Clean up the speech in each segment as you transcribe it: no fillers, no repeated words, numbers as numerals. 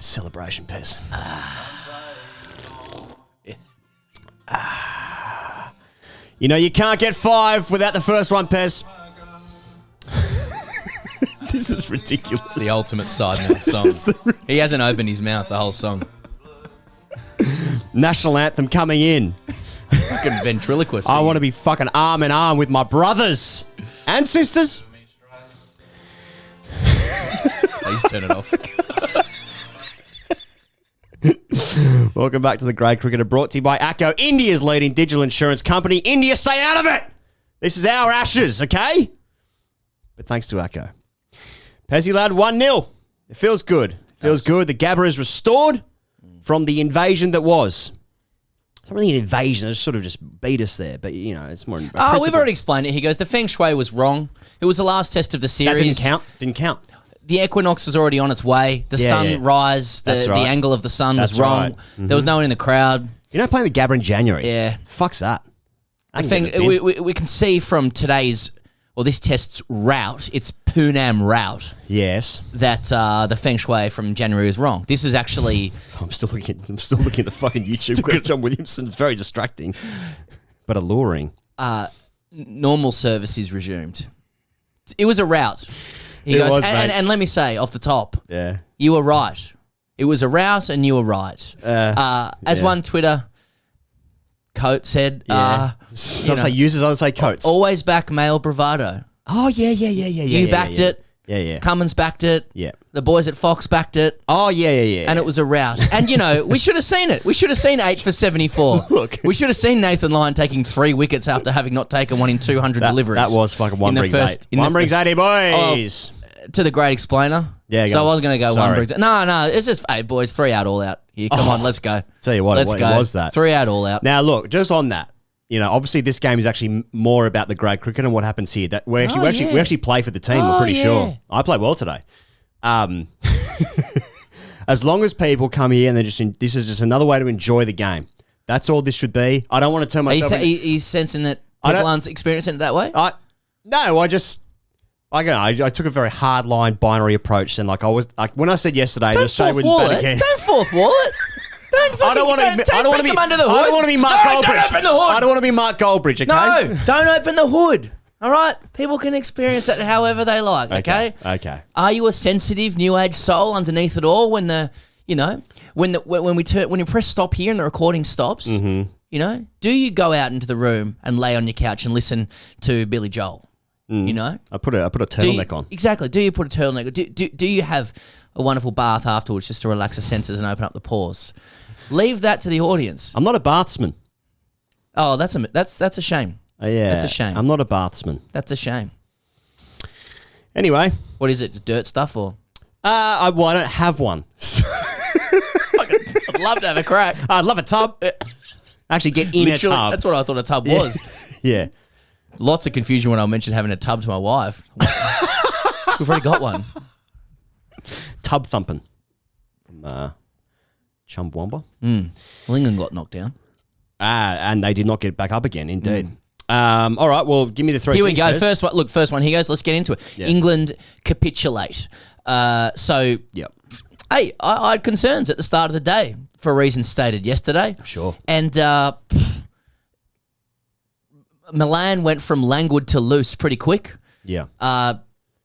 Celebration, Pez. You know, you can't get 5 without the first one, Pez. This is ridiculous. The ultimate side mouth song. He hasn't opened his mouth the whole song. National anthem coming in. Fucking ventriloquist. I want to be fucking arm in arm with my brothers and sisters. Please turn it off. Welcome back to the Grade Cricketer, brought to you by ACO, India's leading digital insurance company. India, stay out of it. This is our ashes, okay? But thanks to ACO. Pezzy lad, 1-0. It feels good. Feels good. The GABBA is restored from the invasion that was. It's not really an invasion. It sort of just beat us there. But, you know, it's more... We've already explained it. He goes, the Feng Shui was wrong. It was the last test of the series. That didn't count. The equinox was already on its way. The sunrise, the angle of the sun was wrong. Right. Mm-hmm. There was no one in the crowd. You know, playing the GABBA in January. Yeah. Fuck's that. The thing, we can see from today's... Well, this test's route, it's Poonam route. Yes. That the Feng Shui from January was wrong. This is actually... I'm still looking at the fucking YouTube clip. John Williamson. Very distracting, but alluring. Normal service is resumed. It was a route. He goes, and let me say, off the top, you were right. It was a route and you were right. As one Twitter... Coat said, some say users, others say Coates. Always back male bravado. Oh, yeah. You backed it. Yeah. Cummins backed it. Yeah. The boys at Fox backed it. Oh, yeah. And it was a rout. And, you know, we should have seen it. We should have seen 8 for 74. Look. We should have seen Nathan Lyon taking 3 wickets after having not taken one in 200 deliveries. That was fucking one brings 8. One brings 80, boys. To the great explainer. Yeah, so I was going to go one brings... No, it's just, hey, boys, 3 out, all out. Here, come on, let's go. Tell you what, it was that. 3 out, all out. Now, look, just on that, you know, obviously this game is actually more about the grade cricket and what happens here. That we actually play for the team. We're pretty sure. I played well today. As long as people come here and they're just this is just another way to enjoy the game. That's all this should be. I don't want to turn myself. He's sensing that people aren't experiencing it that way. I took a very hard line binary approach, and like I was like when I said yesterday, don't fourth wall it. Don't fourth wall it. I don't want to be Mark Goldbridge. I don't want to be Mark Goldbridge. Okay. No, don't open the hood. All right, people can experience it however they like. Okay. Are you a sensitive new age soul underneath it all? When when you press stop here and the recording stops, you know, do you go out into the room and lay on your couch and listen to Billy Joel? You know, I put a turtleneck on. Exactly. Do you put a turtleneck? Do you have a wonderful bath afterwards just to relax the senses and open up the pores? Leave that to the audience. I'm not a bathsman. Oh, that's a shame. Yeah, that's a shame. I'm not a bathsman. That's a shame. Anyway, what is it? Dirt stuff or? I don't have one. I'd love to have a crack. I'd love a tub. Actually, get in a tub. That's what I thought a tub was. Yeah. Lots of confusion when I mentioned having a tub to my wife. We've already got one. Tub thumping from Chumbawamba. Well, England got knocked down. And they did not get back up again, indeed. All right, well, give me the 3 Here we go. First one. Here goes. Let's get into it. Yeah. England capitulate. Yep. Hey, I had concerns at the start of the day for reasons stated yesterday. Sure. And Milan went from languid to loose pretty quick. Yeah.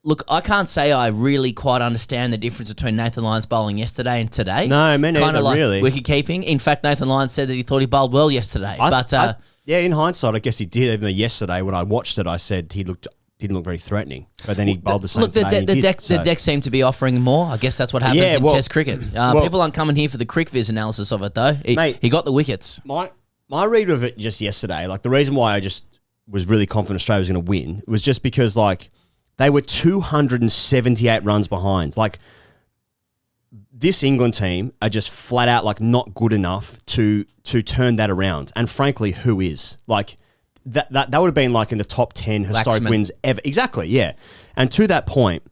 Look, I can't say I really quite understand the difference between Nathan Lyon's bowling yesterday and today. No, me neither, kind of like really. wicket-keeping. In fact, Nathan Lyon said that he thought he bowled well yesterday. In hindsight, I guess he did. Even though yesterday, when I watched it, I said he didn't look very threatening. But then he bowled the same today. The deck seemed to be offering more. I guess that's what happens in Test cricket. People aren't coming here for the CricViz analysis of it, though. He got the wickets. My read of it just yesterday, like the reason why I just was really confident Australia was going to win was just because, like, they were 278 runs behind. Like, this England team are just flat out, like, not good enough to turn that around. And frankly, who is? Like, that would have been, like, in the top 10 historic wins ever. Exactly, yeah. And to that point,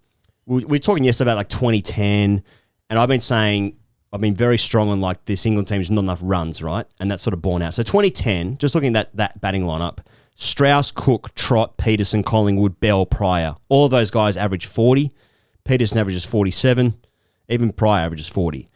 we were talking yesterday about, like, 2010, and I've been very strong on, like, this England team is not enough runs, right? And that's sort of borne out. So 2010, just looking at that batting lineup, Strauss, Cook, Trott, Peterson, Collingwood, Bell, Pryor. All of those guys average 40. Peterson averages 47. Even Pryor averages 40.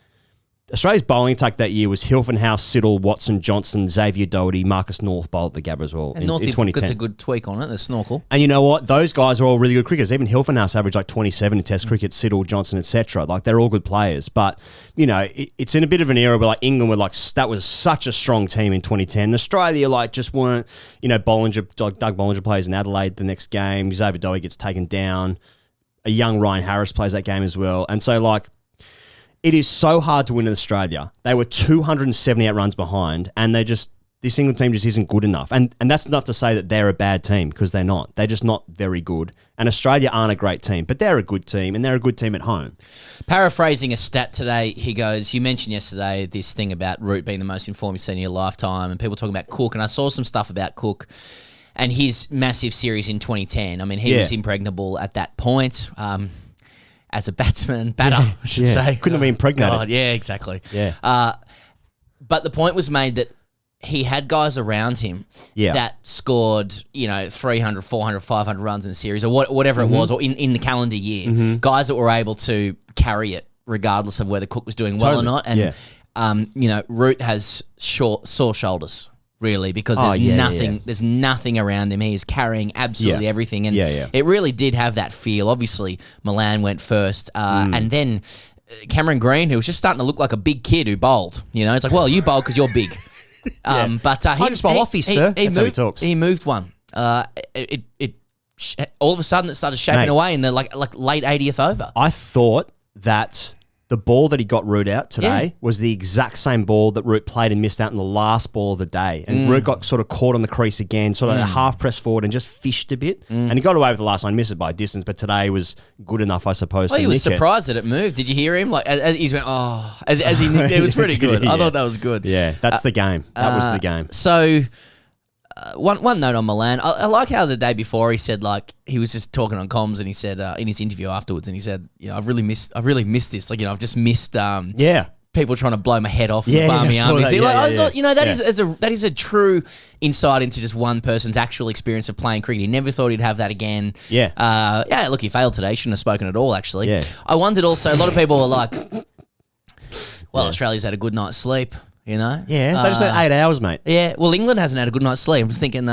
Australia's bowling attack that year was Hilfenhaus, Siddle, Watson, Johnson, Xavier Doherty, Marcus North bowled at the Gabba as well And in North 2010. gets a good tweak on it, the snorkel. And you know what? Those guys are all really good cricketers. Even Hilfenhaus averaged like 27 in Test cricket, Siddle, Johnson, etc. Like, they're all good players. But, you know, it's in a bit of an era where, like, England were like, that was such a strong team in 2010. And Australia, like, just weren't, you know, Doug Bollinger plays in Adelaide the next game. Xavier Doherty gets taken down. A young Ryan Harris plays that game as well. And so, like, it is so hard to win in Australia. They were 278 runs behind, and this England team just isn't good enough. And that's not to say that they're a bad team, because they're not. They're just not very good. And Australia aren't a great team, but they're a good team, and they're a good team at home. Paraphrasing a stat today, he goes, you mentioned yesterday this thing about Root being the most informed you've seen in your lifetime, and people talking about Cook, and I saw some stuff about Cook and his massive series in 2010. I mean, he was impregnable at that point. As a batter, I should say. Couldn't have been impregnated. God, yeah, exactly. Yeah. But the point was made that he had guys around him that scored, 300, 400, 500 runs in the series or whatever it was, or in the calendar year. Guys that were able to carry it regardless of whether Cook was doing well or not. And, Root has sore shoulders. Really, because there's nothing around him. He is carrying absolutely everything. And it really did have that feel. Obviously, Milan went first. And then Cameron Green, who was just starting to look like a big kid who bowled. It's like, well, you bowl because you're big. But I just bowl offies, sir. That's how he talks. He moved one. All of a sudden, it started shaping away in the like late 80th over. I thought that the ball that he got Root out today was the exact same ball that Root played and missed out in the last ball of the day. And Root got sort of caught on the crease again, sort of a half press forward and just fished a bit. And he got away with the last one, missed it by a distance, but today was good enough, I suppose. Well, he was surprised that it moved. Did you hear him? Like, as he went, as he nicked it. It was pretty good. I thought that was good. Yeah, that's the game. That was the game. So, one note on Milan. I like how the day before he said, like, he was just talking on comms and he said in his interview afterwards, and he said, I've really missed this. Like, I've just missed people trying to blow my head off in the Barmy Army. I thought, that is a true insight into just one person's actual experience of playing cricket. He never thought he'd have that again. Look, he failed today. Shouldn't have spoken at all, actually. Yeah. I wondered also, a lot of people were like, well, Australia's had a good night's sleep. Yeah, they just had 8 hours, mate. Yeah, well, England hasn't had a good night's sleep. I'm thinking,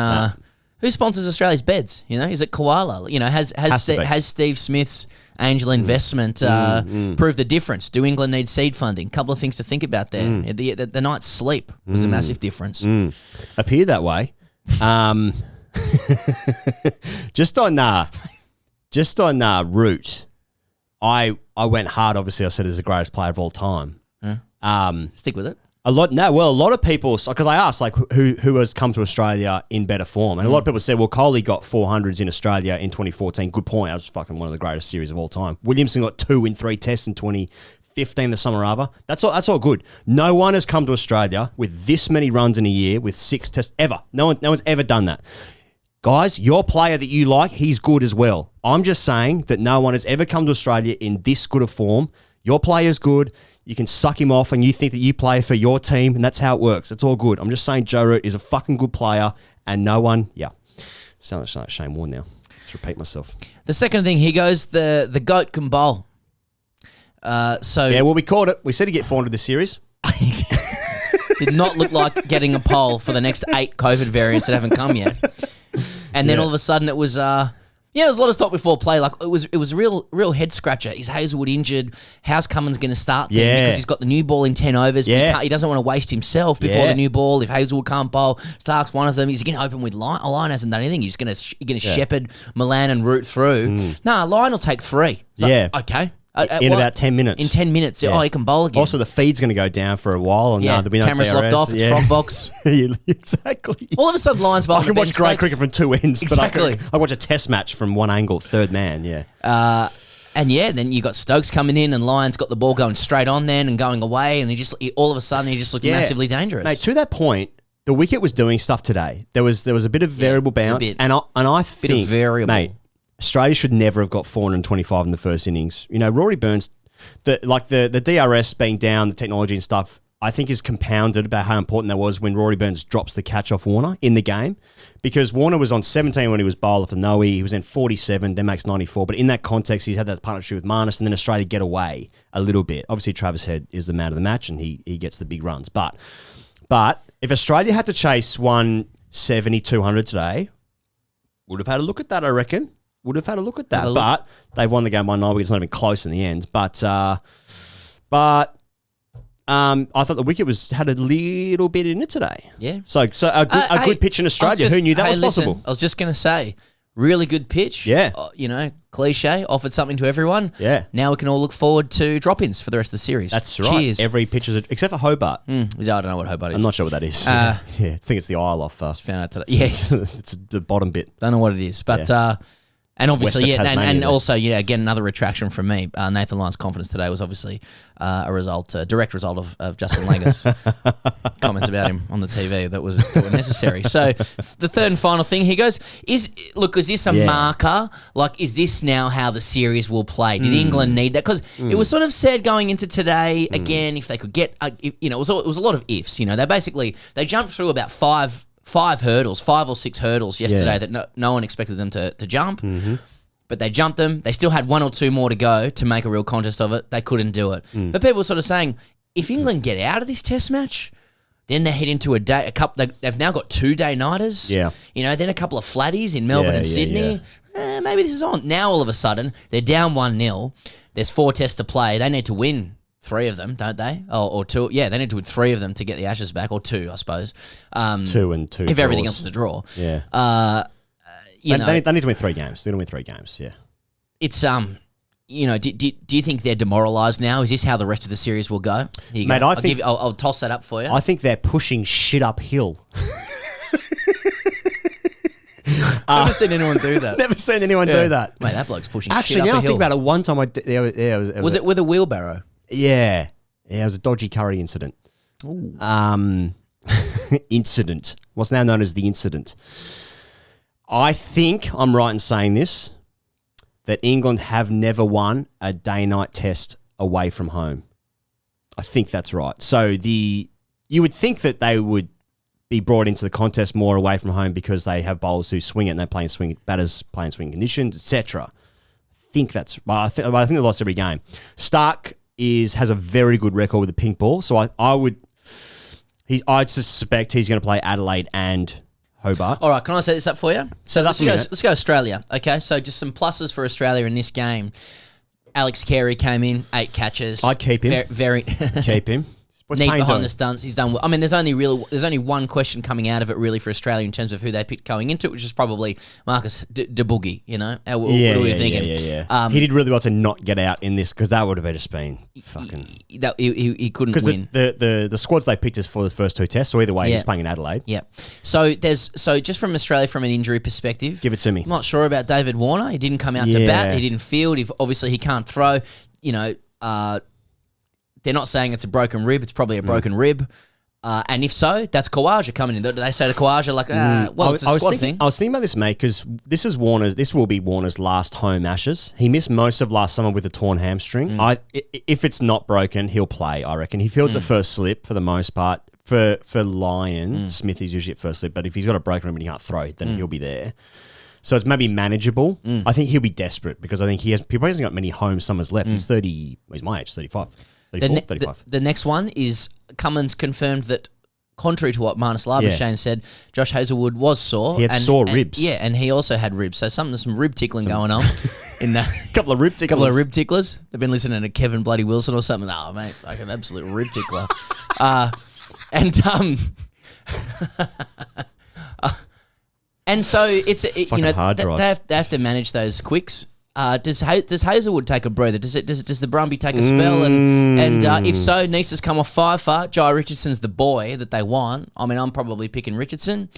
who sponsors Australia's beds? Is it Koala? Has Steve Smith's angel investment proved the difference? Do England need seed funding? Couple of things to think about there. The night's sleep was a massive difference. Appeared that way. Just on Root, I went hard. Obviously, I said he's the greatest player of all time. Stick with it. A lot of people, because I asked, like, who has come to Australia in better form? And a lot of people said, well, Kohli got 400s in Australia in 2014. Good point. That was fucking one of the greatest series of all time. Williamson got 2 in 3 tests in 2015, the summer arbor. That's all good. No one has come to Australia with this many runs in a year with 6 tests ever. No one's ever done that. Guys, your player that you like, he's good as well. I'm just saying that no one has ever come to Australia in this good of form. Your player's good. You can suck him off and you think that you play for your team, and that's how it works. It's all good. I'm just saying Joe Root is a fucking good player, and no one, sounds like Shane Warne now. Just repeat myself. The second thing, he goes, the GOAT can bowl. We called it. We said he'd get 400 this series. Did not look like getting a poll for the next 8 COVID variants that haven't come yet. And then all of a sudden it was... there was a lot of talk before play. Like, it was a real head scratcher. Is Hazelwood injured? How's Cummins going to start then? Because he's got the new ball in 10 overs. But he doesn't want to waste himself before the new ball. If Hazelwood can't bowl, Stark's one of them. He's going to open with Lyon. Lyon hasn't done anything. He's going to shepherd Milan and Root through. Lyon will take 3. So, okay. About 10 minutes. In 10 minutes. Yeah. Oh, he can bowl again. Also, the feed's going to go down for a while. And there'll be no camera's DRS. locked off. It's frog box. Exactly. All of a sudden, Lyon's bowling. I can watch great cricket from 2 ends. Exactly. But I watch a test match from one angle, third man, then you got Stokes coming in, and Lyon's got the ball going straight on then and going away, and all of a sudden he just looked massively dangerous. Mate, to that point, the wicket was doing stuff today. There was a bit of variable bounce, and I think, bit of variable. Mate, Australia should never have got 425 in the first innings. Rory Burns, the DRS being down, the technology and stuff, I think is compounded about how important that was when Rory Burns drops the catch off Warner in the game, because Warner was on 17 when he was bowler for Noe. He was in 47, then makes 94. But in that context, he's had that partnership with Marnus, and then Australia get away a little bit. Obviously, Travis Head is the man of the match, and he gets the big runs. But if Australia had to chase 170, 200 today, would have had a look at that, I reckon. Would have had a look at that. But they've won the game by 9 wickets. It's not even close in the end. But I thought the wicket had a little bit in it today. Yeah. So a good pitch in Australia. Who knew that was possible? I was just going to say, really good pitch. Yeah. Cliche, offered something to everyone. Yeah. Now we can all look forward to drop-ins for the rest of the series. That's right. Cheers. Every pitch is, except for Hobart. I don't know what Hobart is. I'm not sure what that is. I think it's the Isle off. Just found out today. Yes. It's the bottom bit. Don't know what it is, but... Yeah. And obviously, and also, again, another retraction from me. Nathan Lyon's confidence today was obviously a direct result of Justin Langer's comments about him on the TV that were necessary. So the third and final thing, he goes, is this a marker? Like, is this now how the series will play? Did England need that? Because it was sort of said going into today, again, if they could get, it was a lot of ifs. They jumped through about five or six hurdles yesterday that no one expected them to jump. Mm-hmm. But they jumped them. They still had one or two more to go to make a real contest of it. They couldn't do it. But people were sort of saying, if England get out of this test match, then they head into they've now got 2 day-nighters. Yeah. Then a couple of flatties in Melbourne and Sydney. Yeah. Maybe this is on. Now all of a sudden, they're down 1-0. There's 4 tests to play. They need to win 3 of them, don't they? Or 2. Yeah, they need to win 3 of them to get the Ashes back, or 2, I suppose. 2 and 2. If everything else is a draw. Yeah. They need to win 3 games. They're going to win 3 games, yeah. It's, do you think they're demoralised now? Is this how the rest of the series will go? Here you Mate, go. I'll toss that up for you. I think they're pushing shit uphill. Never seen anyone do that. Never seen anyone do that. Mate, that bloke's pushing Actually, shit up a hill. Actually, now I think about it, one time was it with a wheelbarrow? Yeah. Yeah, it was a dodgy curry incident. Ooh. Incident. What's now known as the incident. I think I'm right in saying this, that England have never won a day-night test away from home. I think that's right. So you would think that they would be brought into the contest more away from home because they have bowlers who swing it and they play in batters play in swing conditions, etc. I think they lost every game. Stark has a very good record with the pink ball, so I'd suspect he's going to play Adelaide and Hobart. All right, can I set this up for you? So let's go Australia. Okay, so just some pluses for Australia in this game. Alex Carey came in, 8 catches. I'd keep him. Keep him. What's Neat Payne behind doing? the stunts. He's done well. I mean, there's only one question coming out of it really for Australia in terms of who they picked going into it, which is probably Marcus de Boogie. What are we thinking? Yeah. He did really well to not get out in this, because that would have just been fucking. He couldn't win. The squads they picked us for the first 2 tests, so either way, he's playing in Adelaide. Yeah. So just from Australia, from an injury perspective, give it to me. I'm not sure about David Warner. He didn't come out to bat. He didn't field. Obviously, he can't throw. They're not saying it's a broken rib. It's probably a broken rib. And if so, that's Khawaja coming in. They say to Khawaja, it's a squad thing. I was thinking about this, mate, because this will be Warner's last home Ashes. He missed most of last summer with a torn hamstring. If it's not broken, he'll play, I reckon. He fields at first slip for the most part. For Lyon, Smith is usually at first slip, but if he's got a broken rib and he can't throw, then he'll be there. So it's maybe manageable. I think he'll be desperate, because I think he probably hasn't got many home summers left. He's 30, he's my age, 35. 35. The next one is Cummins confirmed that, contrary to what Marnus Labuschagne said, Josh Hazlewood was sore. He had sore ribs. Yeah, and he also had ribs. So some rib tickling going on in that. Couple of rib ticklers. They've been listening to Kevin Bloody Wilson or something. Oh, mate, like an absolute rib tickler. And so they have to manage those quicks. Does Hazlewood take a breather? Does the Brumby take a spell? And if so, Nisa's come off 5 for. Jai Richardson's the boy that they want. I mean, I'm probably picking Richardson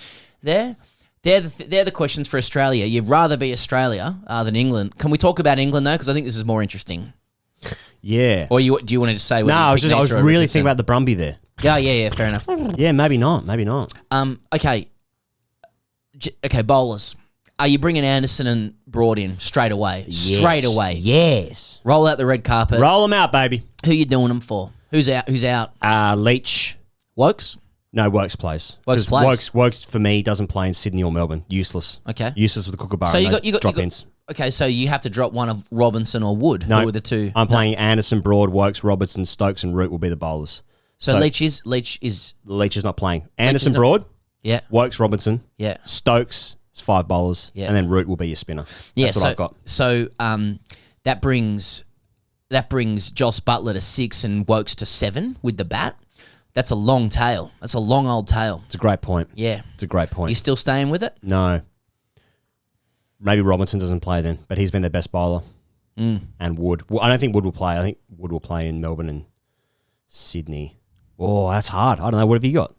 there. They're the questions for Australia. You'd rather be Australia than England. Can we talk about England though? Because I think this is more interesting. Yeah. Or do you want to just say? No, I was really thinking about the Brumby there. Yeah. Fair enough. Yeah, maybe not. Okay, bowlers. Are you bringing Anderson and Broad in straight away? Yes. Roll out the red carpet. Roll them out, baby. Who you doing them for? Who's out? Who's out? Leach. Wokes? No, Wokes plays. Wokes plays. Wokes for me doesn't play in Sydney or Melbourne. Useless. Okay. Useless with the Kookaburra. So you got drop-ins. Okay, so you have to drop one of Robinson or Wood. No, who are the two? I'm playing Anderson, Broad, Wokes, Robertson, Stokes, and Root will be the bowlers. So Leach is Leach is not playing. Anderson, Broad. Yeah. Wokes, Robinson. Yeah. Stokes is 5 bowlers. Yeah. And then Root will be your spinner. That's what I've got. So that brings Joss Butler to 6 and Wokes to 7 with the bat. That's a long tail. That's a long old tail. It's a great point. Yeah. It's a great point. You still staying with it? No. Maybe Robinson doesn't play then, but he's been their best bowler. And Wood. Well, I don't think Wood will play. I think Wood will play in Melbourne and Sydney. Oh, that's hard. I don't know. What have you got?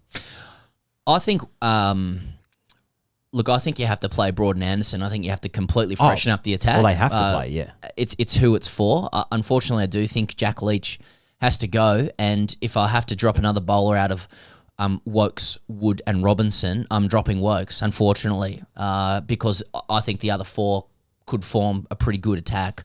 I think, look, I think you have to play Broad and Anderson. I think you have to completely freshen up the attack. Well, they have to play, yeah. It's who it's for. Unfortunately, I do think Jack Leach has to go, and if I have to drop another bowler out of Wokes, Wood and Robinson, I'm dropping Wokes, unfortunately, because I think the other 4 could form a pretty good attack.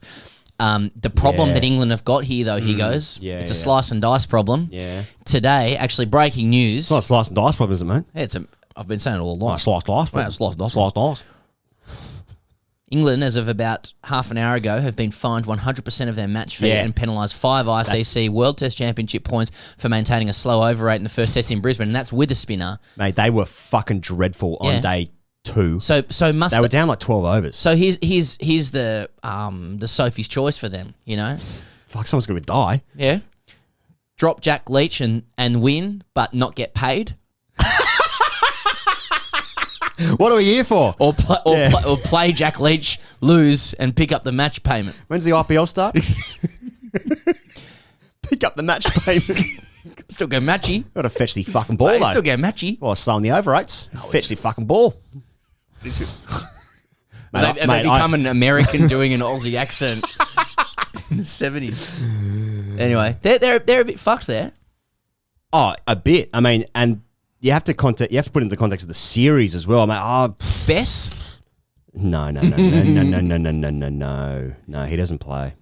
The problem that England have got here, though, it's a slice and dice problem. Yeah. Today, actually, breaking news. It's not a slice and dice problem, is it, mate? I've been saying it all along. Slice dice. Well, slice dice. Slice dice. England, as of about half an hour ago, have been fined 100% of their match fee and penalised 5 ICC World Test Championship points for maintaining a slow over rate in the first test in Brisbane, and that's with a spinner. Mate, they were fucking dreadful on day 2. So they were down like 12 overs. So here's the Sophie's choice for them, you know? Fuck, someone's going to die. Yeah. Drop Jack Leach and win, but not get paid. What are we here for? Or play Jack Leach, lose, and pick up the match payment. When's the IPL start? Pick up the match payment. Still go matchy. Got to fetch the fucking ball, though. Still go matchy. Well, slowing the over rates. Fetch the fucking ball. Have they become an American doing an Aussie accent in the 70s? Anyway, they're a bit fucked there. Oh, a bit. I mean, and you have to put it in the context of the series as well. I mean, Bess? No, he doesn't play.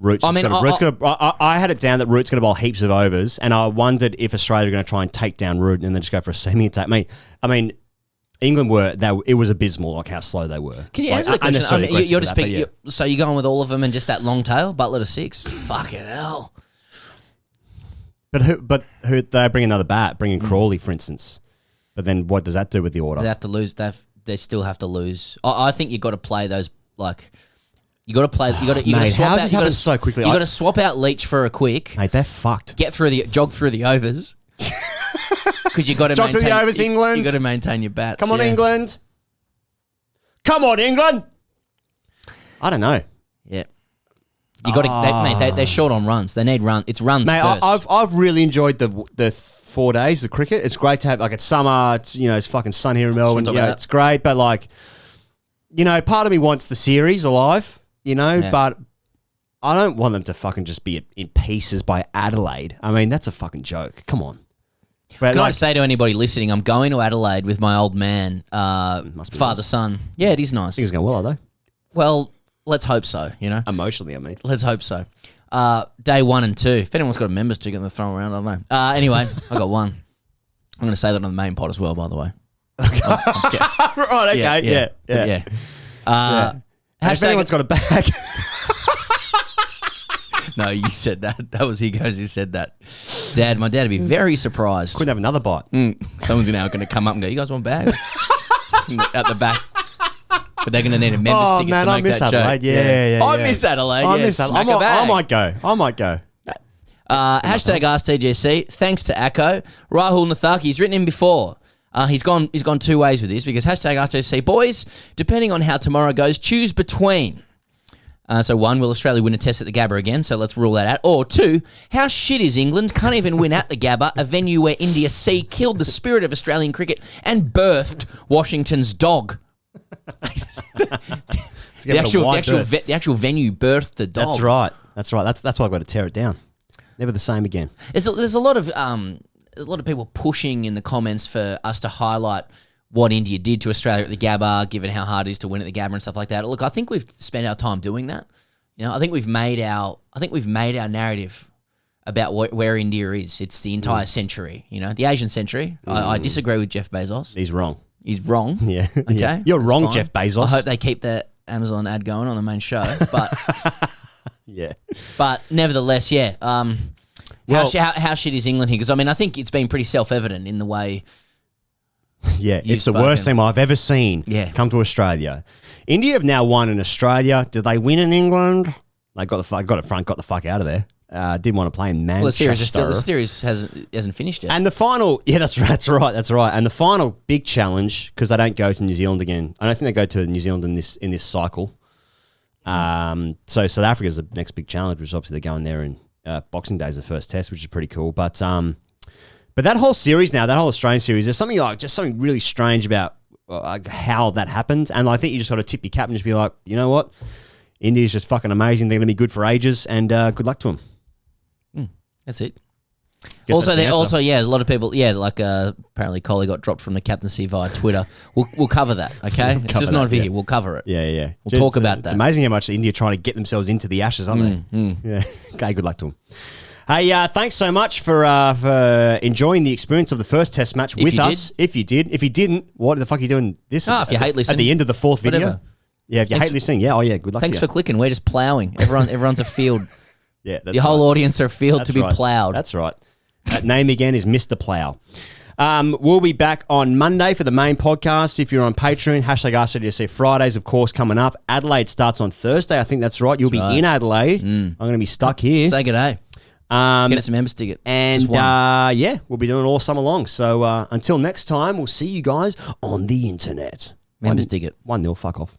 I had it down that Root's going to bowl heaps of overs, and I wondered if Australia were going to try and take down Root and then just go for a semi-attack. I mean, England it was abysmal, like how slow they were. Can you answer the question? You're just picking. So you're going with all of them and just that long tail, Butler to 6. Fucking hell. But who they bring another bat, bring in Crawley, for instance. But then what does that do with the order? They have to lose. They still have to lose. I think you've got to play those like. You got to play. You got to. Mate, how does this happen so quickly? You got to swap out Leach for a quick. Mate, they're fucked. Jog through the overs. Because you got to jog through the overs, England. You got to maintain your bats. Come on, England. Come on, England. I don't know. Yeah. You got to, mate. They're short on runs. They need run. It's runs mate, first. I've really enjoyed the 4 days of cricket. It's great to have. Like, it's summer. It's fucking sun here in Melbourne. It's great. But like, part of me wants the series alive. But I don't want them to fucking just be in pieces by Adelaide. I mean, that's a fucking joke. Come on. But Can I say to anybody listening, I'm going to Adelaide with my old man, father-son. Nice. Yeah, it is nice. I think it's going well, are they? Well, let's hope so, Emotionally, I mean. Let's hope so. Day 1 and 2. If anyone's got a members ticket to throw around, I don't know. Anyway, I got one. I'm going to say that on the main pod as well, by the way. Okay. Right, okay. Yeah. If anyone's got a bag... No, you said that. That was Higgins who said that. My dad would be very surprised. Couldn't have another bite. Someone's now going to come up and go, you guys want a bag? Out the back. But they're going to need a members ticket to make I miss that Adelaide. joke. Yeah. I miss Adelaide. I miss Adelaide. I might go. Hashtag AskTGC. Thanks to Acco. Rahul Nathaki, he's written in before. He's gone 2 ways with this because hashtag AskTGC. Boys, depending on how tomorrow goes, choose between... So 1, will Australia win a test at the Gabba again? So let's rule that out. Or 2, how shit is England? Can't even win at the Gabba, a venue where India C killed the spirit of Australian cricket and birthed Washington's dog. The actual venue birthed the dog. That's right. That's why I've got to tear it down. Never the same again. There's a lot of people pushing in the comments for us to highlight what India did to Australia at the Gabba, given how hard it is to win at the Gabba and stuff like that. Look, I think we've spent our time doing that. I think we've made our narrative about where India is. It's the entire century, the Asian century. I disagree with Jeff Bezos. He's wrong. He's wrong. Yeah. Okay. Yeah. You're wrong, fine. Jeff Bezos. I hope they keep the Amazon ad going on the main show. But yeah. But nevertheless, yeah. How shit is England here? Because, I think it's been pretty self-evident in the way... Yeah, it's the worst team I've ever seen come to Australia. India have now won in Australia. Did they win in England? They got the fuck out of there. Didn't want to play in Manchester. Well, the series hasn't finished yet. And the final, that's right. And the final big challenge, because they don't go to New Zealand again. I don't think they go to New Zealand in this cycle. So South Africa is the next big challenge, which obviously they're going there in Boxing Day is the first test, which is pretty cool. But that whole series now, that whole Australian series, there's something really strange about how that happened. And I think you just got to tip your cap and just be like, you know what? India's just fucking amazing. They're going to be good for ages, and good luck to them. That's it. Also, a lot of people, apparently Coley got dropped from the captaincy via Twitter. We'll cover that, okay? It's just not over here. We'll cover it. Yeah. We'll talk about that. It's amazing how much India trying to get themselves into the Ashes, aren't they? Yeah. Okay, good luck to them. Hey, thanks so much for enjoying the experience of the first test match with us. If you did. If you didn't, what the fuck are you doing this if you hate listening. At the end of the fourth video? Whatever. Yeah, if you hate listening, good luck to you. Thanks for clicking. We're just ploughing. Everyone's a field. Yeah, that's the whole audience are a field to be ploughed. That's right. That name again is Mr. Plough. We'll be back on Monday for the main podcast. If you're on Patreon, #AskTGC Fridays, of course, coming up. Adelaide starts on Thursday. I think that's right. You'll be in Adelaide. I'm going to be stuck here. Say good day. Get us a members ticket. And we'll be doing it all summer long. So until next time, we'll see you guys on the internet. Members ticket. 1-0, fuck off.